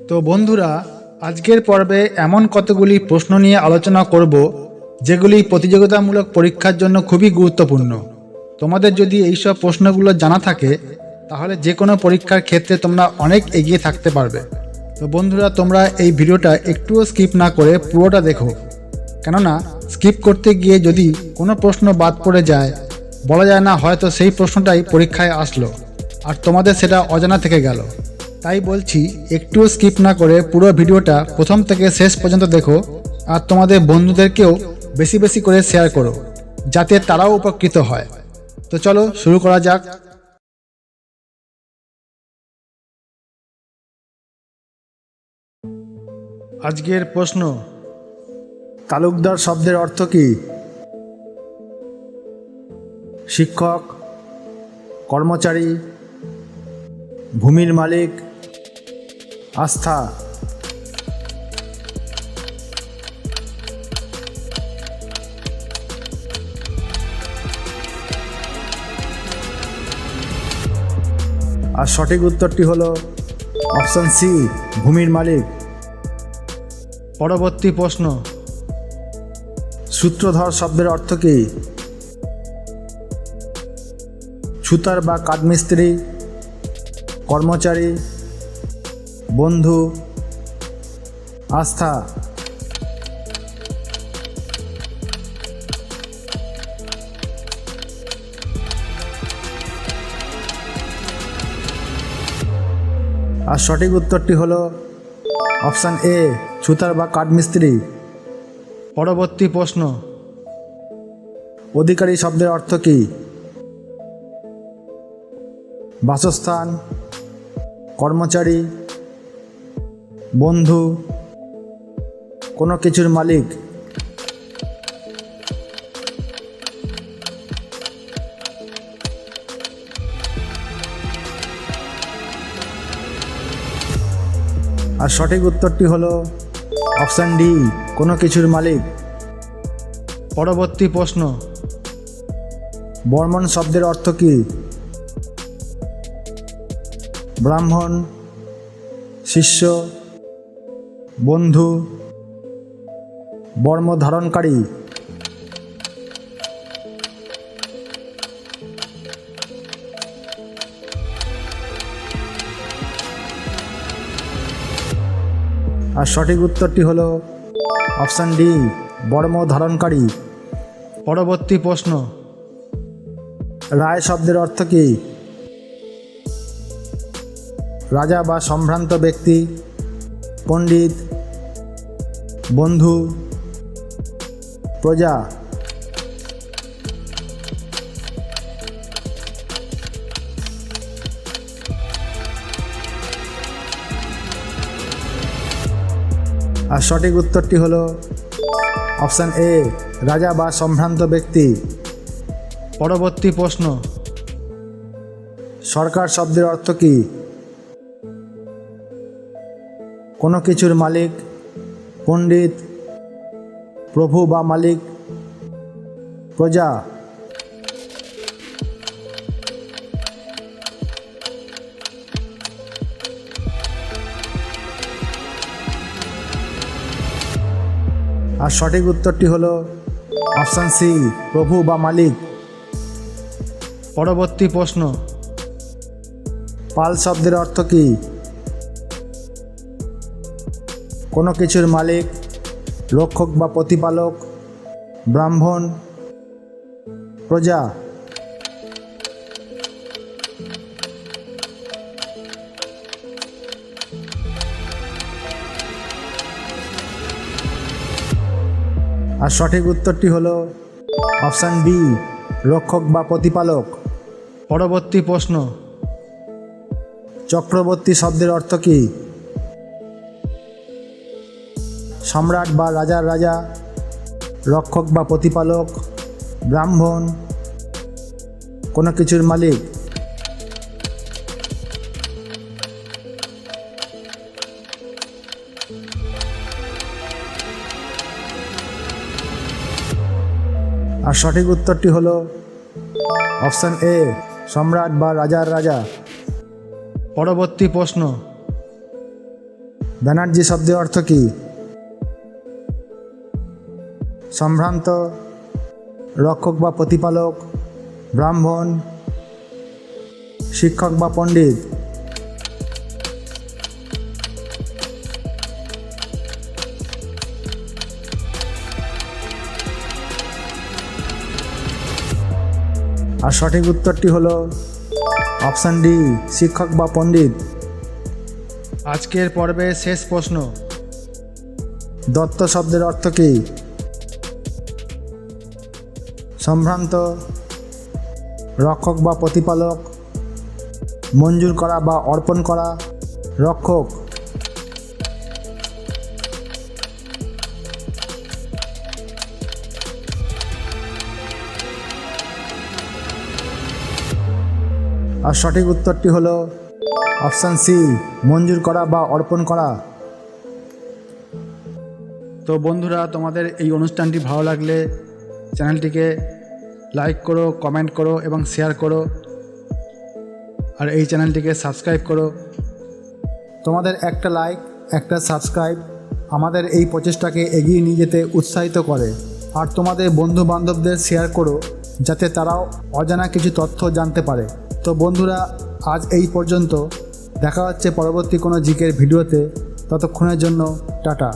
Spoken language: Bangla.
তো বন্ধুরা, আজকের পর্বে এমন কতগুলি প্রশ্ন নিয়ে আলোচনা করব যেগুলি প্রতিযোগিতামূলক পরীক্ষার জন্য খুবই গুরুত্বপূর্ণ। তোমাদের যদি এইসব প্রশ্নগুলো জানা থাকে তাহলে যে কোনো পরীক্ষার ক্ষেত্রে তোমরা অনেক এগিয়ে থাকতে পারবে। তো বন্ধুরা, তোমরা এই ভিডিওটা একটুও স্কিপ না করে পুরোটা দেখো, কেননা স্কিপ করতে গিয়ে যদি কোনো প্রশ্ন বাদ পড়ে যায়, বলা যায় না হয়তো সেই প্রশ্নটাই পরীক্ষায় আসলো আর তোমাদের সেটা অজানা থেকে গেল। তাই বলছি, একটুও স্কিপ না করে পুরো ভিডিওটা প্রথম থেকে শেষ পর্যন্ত দেখো আর তোমাদের বন্ধুদেরকেও বেশি বেশি করে শেয়ার করো, যাতে তারাও উপকৃত হয়। তো চলো শুরু করা যাক। আজকের প্রশ্ন, তালুকদার শব্দের অর্থ কী? শিক্ষক, কর্মচারী, ভূমির মালিক, আস্থা। আর সঠিক উত্তরটি হলো অপশন সি, ভূমির মালিক। পরবর্তী প্রশ্ন, সূত্রধর শব্দের অর্থ কী? ছুতার বা কাঠমিস্ত্রি, কর্মচারী, বন্ধু, আস্থা। আর সঠিক উত্তরটি হলো অপশান এ, ছুতার বা কাঠমিস্ত্রি। পরবর্তী প্রশ্ন, অধিকারী শব্দের অর্থ কী? বাসস্থান, কর্মচারী, বন্ধু, কোনো কিছুর মালিক। আর সঠিক উত্তরটি হলো অপশান ডি, কোনো কিছুর মালিক। পরবর্তী প্রশ্ন, বর্মণ শব্দের অর্থ কী? ব্রাহ্মণ, শিষ্য, বন্ধু, বর্ম ধারণকারী। আর সঠিক উত্তরটি হলো অপশান ডি, বর্ম ধারণকারী। পরবর্তী প্রশ্ন, রায় শব্দের অর্থ কী? রাজা বা সম্ভ্রান্ত ব্যক্তি, পণ্ডিত, বন্ধু, প্রজা। আর সঠিক উত্তরটি হলো অপশান এ, রাজা বা সম্ভ্রান্ত ব্যক্তি। পরবর্তী প্রশ্ন, সরকার শব্দের অর্থ কী? কোনো কিছুর মালিক, পণ্ডিত, প্রভু বা মালিক, প্রজা। আর সঠিক উত্তরটি হলো অপশান সি, প্রভু বা মালিক। পরবর্তী প্রশ্ন, পাল শব্দের অর্থ কী? কোনো কিছুর মালিক, রক্ষক বা প্রতিপালক, ব্রাহ্মণ, প্রজা। আর সঠিক উত্তরটি হলো অপশান বি, রক্ষক বা প্রতিপালক। পরবর্তী প্রশ্ন, চক্রবর্তী শব্দের অর্থ কী? সম্রাট বা রাজার রাজা, রক্ষক বা প্রতিপালক, ব্রাহ্মণ, কোনো কিছুর মালিক। আর সঠিক উত্তরটি হলো অপশান এ, সম্রাট বা রাজার রাজা। পরবর্তী প্রশ্ন, ব্যানার্জি শব্দের অর্থ কী? সম্ভ্রান্ত, রক্ষক বা প্রতিপালক, ব্রাহ্মণ, শিক্ষক বা পণ্ডিত। আর সঠিক উত্তরটি হলো অপশান ডি, শিক্ষক বা পণ্ডিত। আজকের পর্বে শেষ প্রশ্ন, দত্ত শব্দের অর্থ কী? সম্ভ্রান্ত, রক্ষক বা প্রতিপালক, মঞ্জুর করা বা অর্পণ করা, রক্ষক। আর সঠিক উত্তরটি হলো অপশান সি, মঞ্জুর করা বা অর্পণ করা। তো বন্ধুরা, তোমাদের এই অনুষ্ঠানটি ভালো লাগলে চ্যানেলটিকে লাইক করো, কমেন্ট করো এবং শেয়ার করো, আর এই চ্যানেলটিকে সাবস্ক্রাইব করো। তোমাদের একটা লাইক, একটা সাবস্ক্রাইব আমাদের এই প্রচেষ্টাকে এগিয়ে নিয়ে যেতে উৎসাহিত করে। আর তোমাদের বন্ধু বান্ধবদের শেয়ার করো, যাতে তারাও অজানা কিছু তথ্য জানতে পারে। তো বন্ধুরা, আজ এই পর্যন্ত। দেখা হচ্ছে পরবর্তী কোনো জিকের ভিডিওতে। ততক্ষণের জন্য টাটা।